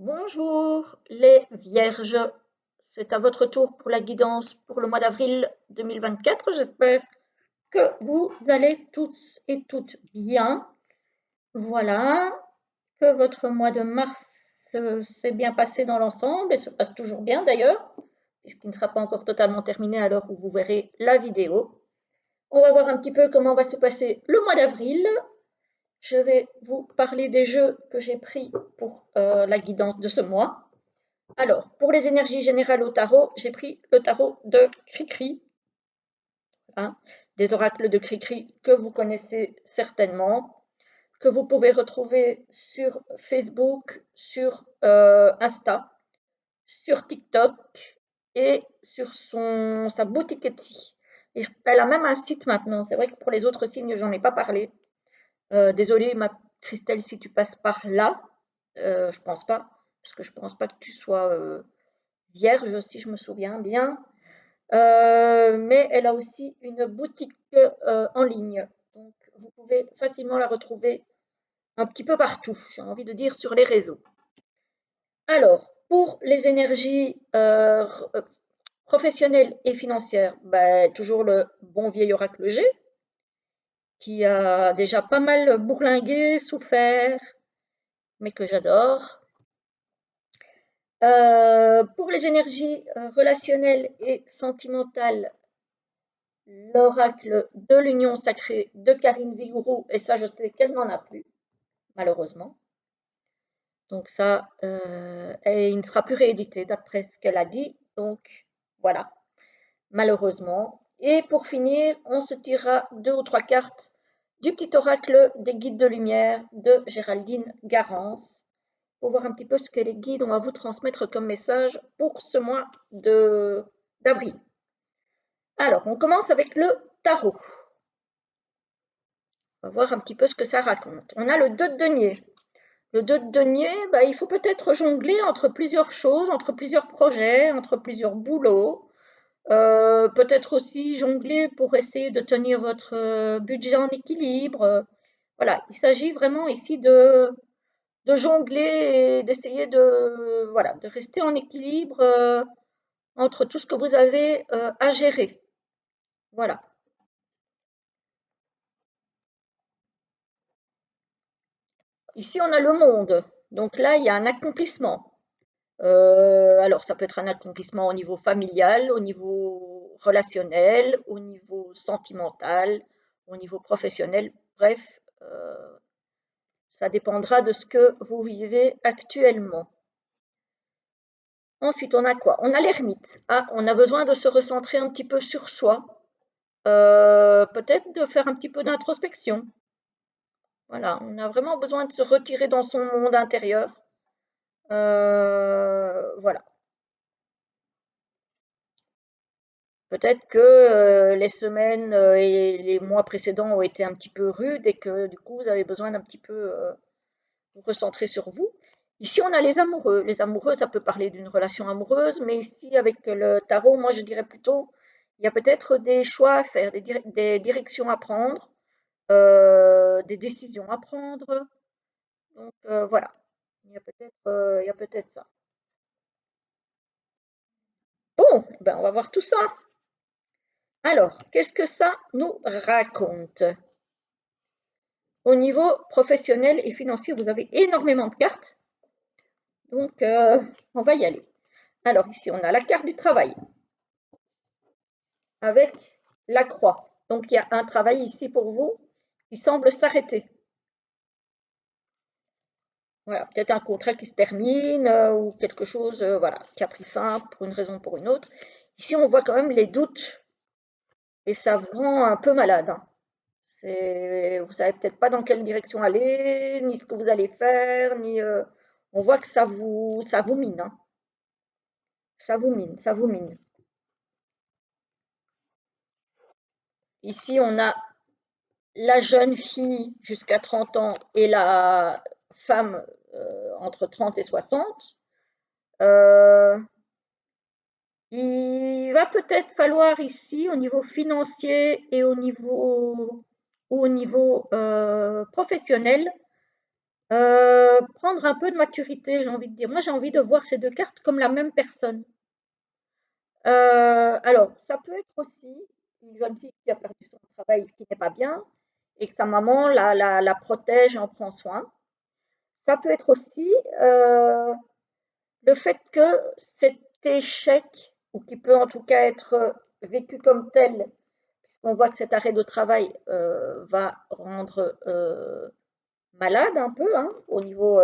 Bonjour les vierges, c'est à votre tour pour la guidance pour le mois d'avril 2024. J'espère que vous allez tous et toutes bien. Voilà, que votre mois de mars s'est bien passé dans l'ensemble et se passe toujours bien d'ailleurs, puisqu'il ne sera pas encore totalement terminé à l'heure où vous verrez la vidéo. On va voir un petit peu comment va se passer le mois d'avril. Je vais vous parler des jeux que j'ai pris pour la guidance de ce mois. Alors, pour les énergies générales au tarot, j'ai pris le tarot de Cricri, hein, des oracles de Cricri que vous connaissez certainement, que vous pouvez retrouver sur Facebook, sur Insta, sur TikTok et sur sa boutique Etsy. Et elle a même un site maintenant. C'est vrai que pour les autres signes, j'en ai pas parlé. Désolée, ma Christelle, si tu passes par là, je pense pas, parce que je pense pas que tu sois vierge, si je me souviens bien. Mais elle a aussi une boutique en ligne. Donc, vous pouvez facilement la retrouver un petit peu partout, j'ai envie de dire, sur les réseaux. Alors, pour les énergies professionnelles et financières, ben, toujours le bon vieil oracle G, qui a déjà pas mal bourlingué, souffert, mais que j'adore. Pour les énergies relationnelles et sentimentales, l'oracle de l'union sacrée de Karine Vigourou, et ça je sais qu'elle n'en a plus, malheureusement. Donc ça, et il ne sera plus réédité d'après ce qu'elle a dit, donc voilà, malheureusement. Et pour finir, on se tirera 2 ou 3 cartes du petit oracle des guides de lumière de Géraldine Garance, pour voir un petit peu ce que les guides ont à vous transmettre comme message pour ce mois d'avril. Alors, on commence avec le tarot. On va voir un petit peu ce que ça raconte. On a le 2 de denier. Le 2 de denier, bah, il faut peut-être jongler entre plusieurs choses, entre plusieurs projets, entre plusieurs boulots. Peut-être aussi jongler pour essayer de tenir votre budget en équilibre. Voilà, il s'agit vraiment ici de jongler et d'essayer voilà, de rester en équilibre entre tout ce que vous avez à gérer. Voilà. Ici, on a le monde. Donc là, il y a un accomplissement. Alors, ça peut être un accomplissement au niveau familial, au niveau relationnel, au niveau sentimental, au niveau professionnel. Bref, ça dépendra de ce que vous vivez actuellement. Ensuite, on a quoi? On a l'ermite. Ah, on a besoin de se recentrer un petit peu sur soi. Peut-être de faire un petit peu d'introspection. Voilà, on a vraiment besoin de se retirer dans son monde intérieur. Voilà. Peut-être que les semaines et les mois précédents ont été un petit peu rudes et que du coup vous avez besoin d'un petit peu vous recentrer sur vous. Ici, on a les amoureux. Les amoureux, ça peut parler d'une relation amoureuse, mais ici, avec le tarot, moi je dirais plutôt, il y a peut-être des choix à faire, des directions à prendre, des décisions à prendre. Donc voilà, il y a peut-être ça. Bon, ben, on va voir tout ça. Alors, qu'est-ce que ça nous raconte? Au niveau professionnel et financier, vous avez énormément de cartes. Donc, on va y aller. Alors, ici, on a la carte du travail avec la croix. Donc, il y a un travail ici pour vous qui semble s'arrêter. Voilà, peut-être un contrat qui se termine ou quelque chose voilà, qui a pris fin pour une raison ou pour une autre. Ici, on voit quand même les doutes et ça vous rend un peu malade, hein. Vous savez peut-être pas dans quelle direction aller, ni ce que vous allez faire, ni on voit que ça vous mine, hein. Ça vous mine, ça vous mine. Ici, on a la jeune fille jusqu'à 30 ans et la femme entre 30 et 60. Euh, il va peut-être falloir ici, au niveau financier et au niveau professionnel, Prendre un peu de maturité, j'ai envie de dire. Moi, j'ai envie de voir ces deux cartes comme la même personne. Alors, ça peut être aussi une jeune fille qui a perdu son travail, ce qui n'est pas bien, et que sa maman la protège et en prend soin. Ça peut être aussi le fait que cet échec, ou qui peut en tout cas être vécu comme tel, puisqu'on voit que cet arrêt de travail va rendre malade un peu hein, au niveau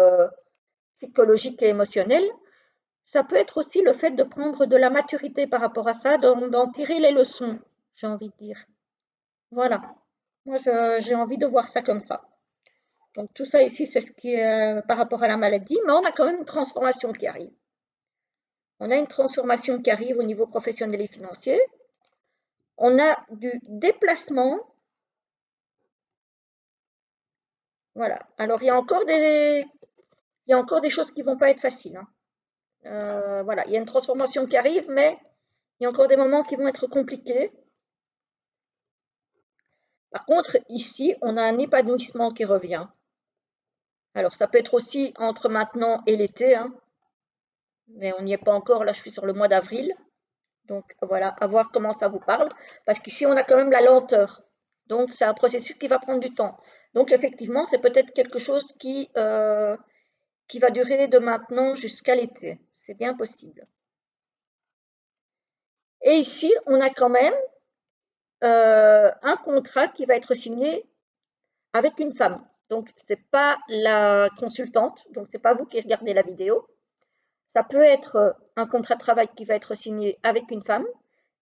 psychologique et émotionnel, ça peut être aussi le fait de prendre de la maturité par rapport à ça, d'en tirer les leçons, j'ai envie de dire. Voilà. Moi, j'ai envie de voir ça comme ça. Donc tout ça ici, c'est ce qui est par rapport à la maladie, mais on a quand même une transformation qui arrive. On a une transformation qui arrive au niveau professionnel et financier. On a du déplacement. Voilà. Alors il y a encore des choses qui vont pas être faciles. Hein. Voilà. Il y a une transformation qui arrive, mais il y a encore des moments qui vont être compliqués. Par contre, ici, on a un épanouissement qui revient. Alors, ça peut être aussi entre maintenant et l'été, hein, mais on n'y est pas encore. Là, je suis sur le mois d'avril. Donc, voilà, à voir comment ça vous parle. Parce qu'ici, on a quand même la lenteur. Donc, c'est un processus qui va prendre du temps. Donc, effectivement, c'est peut-être quelque chose qui va durer de maintenant jusqu'à l'été. C'est bien possible. Et ici, on a quand même un contrat qui va être signé avec une femme. Donc, ce n'est pas la consultante, donc ce n'est pas vous qui regardez la vidéo. Ça peut être un contrat de travail qui va être signé avec une femme.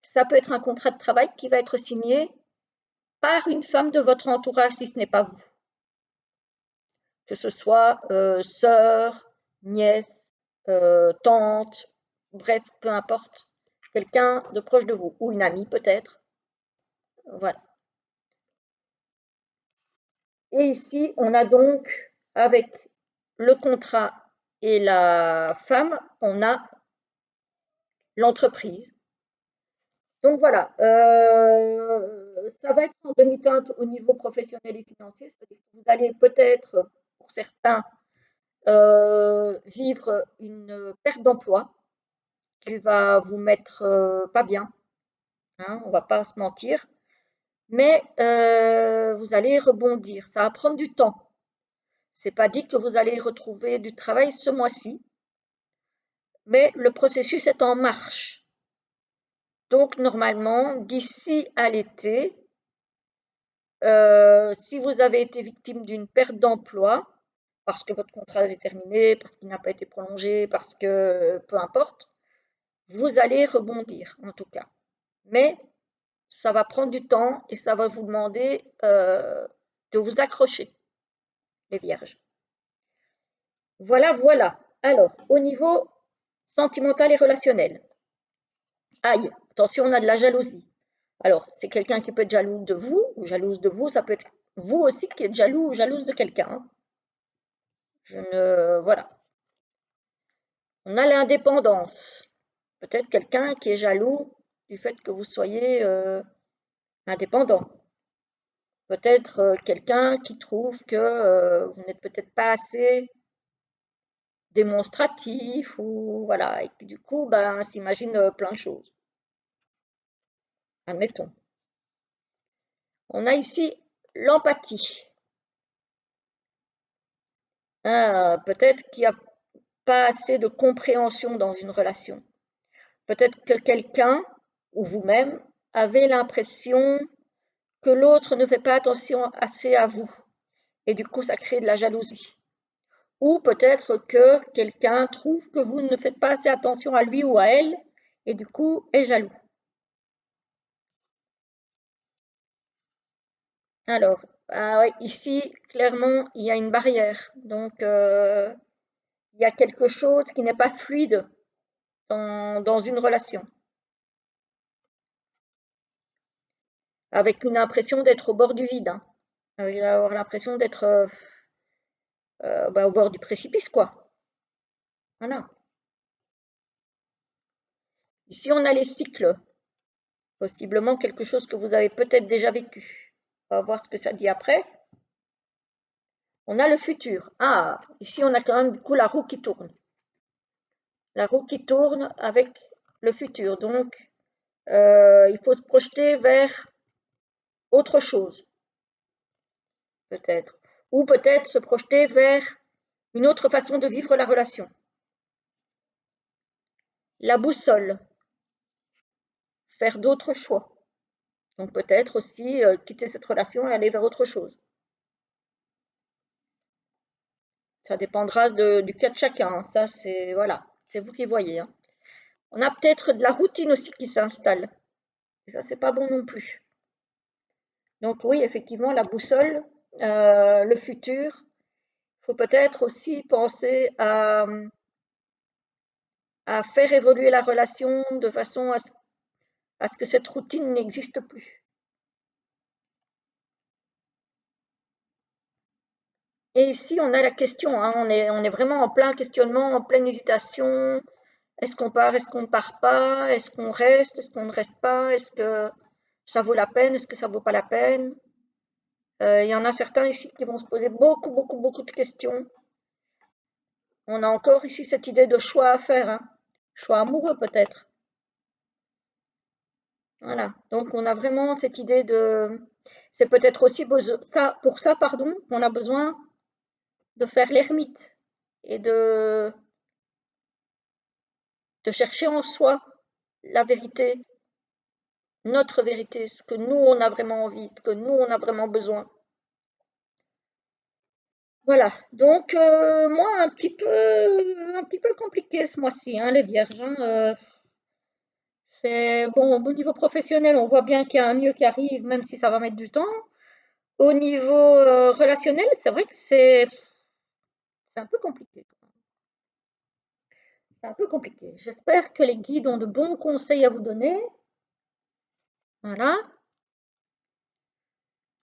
Ça peut être un contrat de travail qui va être signé par une femme de votre entourage si ce n'est pas vous. Que ce soit sœur, nièce, tante, bref, peu importe. Quelqu'un de proche de vous ou une amie peut-être. Voilà. Et ici, on a donc, avec le contrat et la femme, on a l'entreprise. Donc voilà, ça va être en demi-teinte au niveau professionnel et financier, c'est-à-dire que vous allez peut-être, pour certains, vivre une perte d'emploi qui va vous mettre pas bien, hein, on ne va pas se mentir, mais vous allez rebondir. Ça va prendre du temps. C'est pas dit que vous allez retrouver du travail ce mois-ci, mais le processus est en marche. Donc normalement, d'ici à l'été, si vous avez été victime d'une perte d'emploi, parce que votre contrat est terminé, parce qu'il n'a pas été prolongé, parce que peu importe, vous allez rebondir en tout cas. Mais ça va prendre du temps et ça va vous demander de vous accrocher, les vierges. Voilà, voilà. Alors, au niveau sentimental et relationnel. Aïe, attention, on a de la jalousie. Alors, c'est quelqu'un qui peut être jaloux de vous ou jalouse de vous. Ça peut être vous aussi qui êtes jaloux ou jalouse de quelqu'un. Hein. Voilà. On a l'indépendance. Peut-être quelqu'un qui est jaloux du fait que vous soyez indépendant. Peut-être quelqu'un qui trouve que vous n'êtes peut-être pas assez démonstratif ou voilà, et que du coup, ben, s'imagine plein de choses. Admettons. On a ici l'empathie. Peut-être qu'il n'y a pas assez de compréhension dans une relation. Peut-être que quelqu'un ou vous-même avez l'impression que l'autre ne fait pas attention assez à vous et du coup ça crée de la jalousie. Ou peut-être que quelqu'un trouve que vous ne faites pas assez attention à lui ou à elle et du coup est jaloux. Alors, ouais, ici, clairement, il y a une barrière. Donc, il y a quelque chose qui n'est pas fluide dans une relation, avec une impression d'être au bord du vide, hein. Avec avoir l'impression d'être bah, au bord du précipice, quoi. Voilà. Ici, on a les cycles, possiblement quelque chose que vous avez peut-être déjà vécu. On va voir ce que ça dit après. On a le futur. Ah, ici on a quand même du coup la roue qui tourne. La roue qui tourne avec le futur. Donc, il faut se projeter vers autre chose, peut-être. Ou peut-être se projeter vers une autre façon de vivre la relation. La boussole, faire d'autres choix. Donc peut-être aussi quitter cette relation et aller vers autre chose. Ça dépendra du cas de chacun. Ça, c'est voilà, c'est vous qui voyez. Hein. On a peut-être de la routine aussi qui s'installe. Et ça, c'est pas bon non plus. Donc oui, effectivement, la boussole, le futur. Il faut peut-être aussi penser à faire évoluer la relation de façon à ce que cette routine n'existe plus. Et ici, on a la question, hein, on est vraiment en plein questionnement, en pleine hésitation. Est-ce qu'on part, est-ce qu'on ne part pas? Est-ce qu'on reste, est-ce qu'on ne reste pas? Est-ce que ça vaut la peine, est-ce que ça ne vaut pas la peine? Il y en a certains ici qui vont se poser beaucoup, beaucoup, beaucoup de questions. On a encore ici cette idée de choix à faire, hein. Choix amoureux peut-être. Voilà, donc on a vraiment cette idée de... C'est peut-être aussi pour ça, pardon, qu'on a besoin de faire l'ermite et de chercher en soi la vérité, notre vérité, ce que nous, on a vraiment envie, ce que nous, on a vraiment besoin. Voilà, donc moi, un petit peu compliqué ce mois-ci, hein, les vierges. Hein, c'est bon, au niveau professionnel, on voit bien qu'il y a un mieux qui arrive, même si ça va mettre du temps. Au niveau relationnel, c'est vrai que c'est un peu compliqué. C'est un peu compliqué. J'espère que les guides ont de bons conseils à vous donner. Voilà.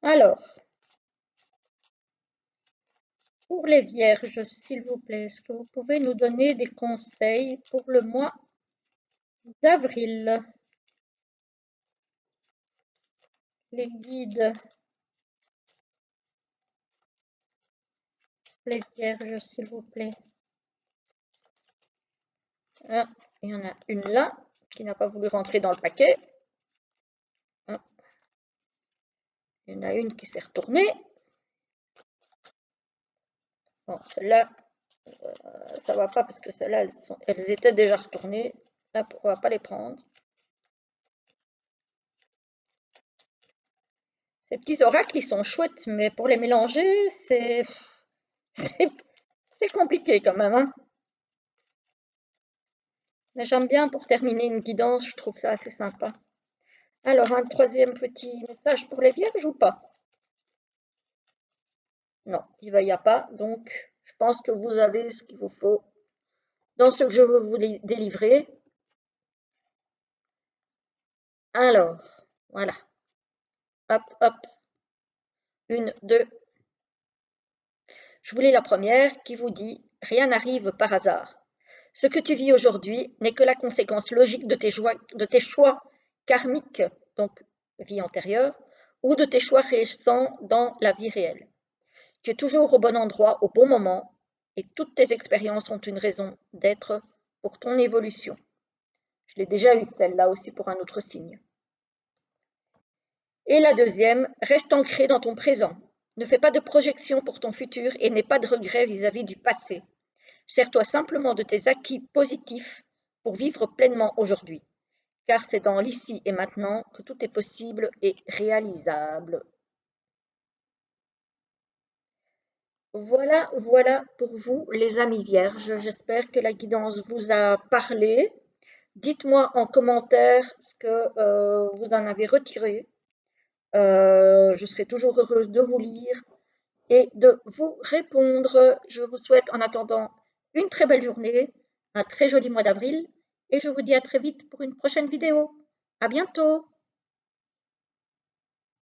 Alors, pour les vierges, s'il vous plaît, est-ce que vous pouvez nous donner des conseils pour le mois d'avril? Les guides, les vierges, s'il vous plaît. Ah, il y en a une là qui n'a pas voulu rentrer dans le paquet. Ah, il y en a une qui s'est retournée. Bon, celle-là, ça va pas parce que celles-là, elles étaient déjà retournées. Là, on va pas les prendre. Ces petits oracles, ils sont chouettes, mais pour les mélanger, c'est compliqué quand même. Hein. Mais j'aime bien pour terminer une guidance, je trouve ça assez sympa. Alors, un troisième petit message pour les vierges ou pas? Non, il n'y a pas. Donc, je pense que vous avez ce qu'il vous faut dans ce que je veux vous délivrer. Alors, voilà. Hop, hop. Une, deux. Je vous lis la première qui vous dit « Rien n'arrive par hasard. Ce que tu vis aujourd'hui n'est que la conséquence logique de tes choix karmiques, donc vie antérieure, ou de tes choix récents dans la vie réelle. Tu es toujours au bon endroit au bon moment et toutes tes expériences ont une raison d'être pour ton évolution. » Je l'ai déjà eu celle-là aussi pour un autre signe. Et la deuxième, reste ancré dans ton présent. Ne fais pas de projection pour ton futur et n'aie pas de regrets vis-à-vis du passé. Sers-toi simplement de tes acquis positifs pour vivre pleinement aujourd'hui, car c'est dans l'ici et maintenant que tout est possible et réalisable. Voilà, voilà pour vous les amis vierges. J'espère que la guidance vous a parlé. Dites-moi en commentaire ce que vous en avez retiré. Je serai toujours heureuse de vous lire et de vous répondre. Je vous souhaite en attendant une très belle journée, un très joli mois d'avril et je vous dis à très vite pour une prochaine vidéo. À bientôt!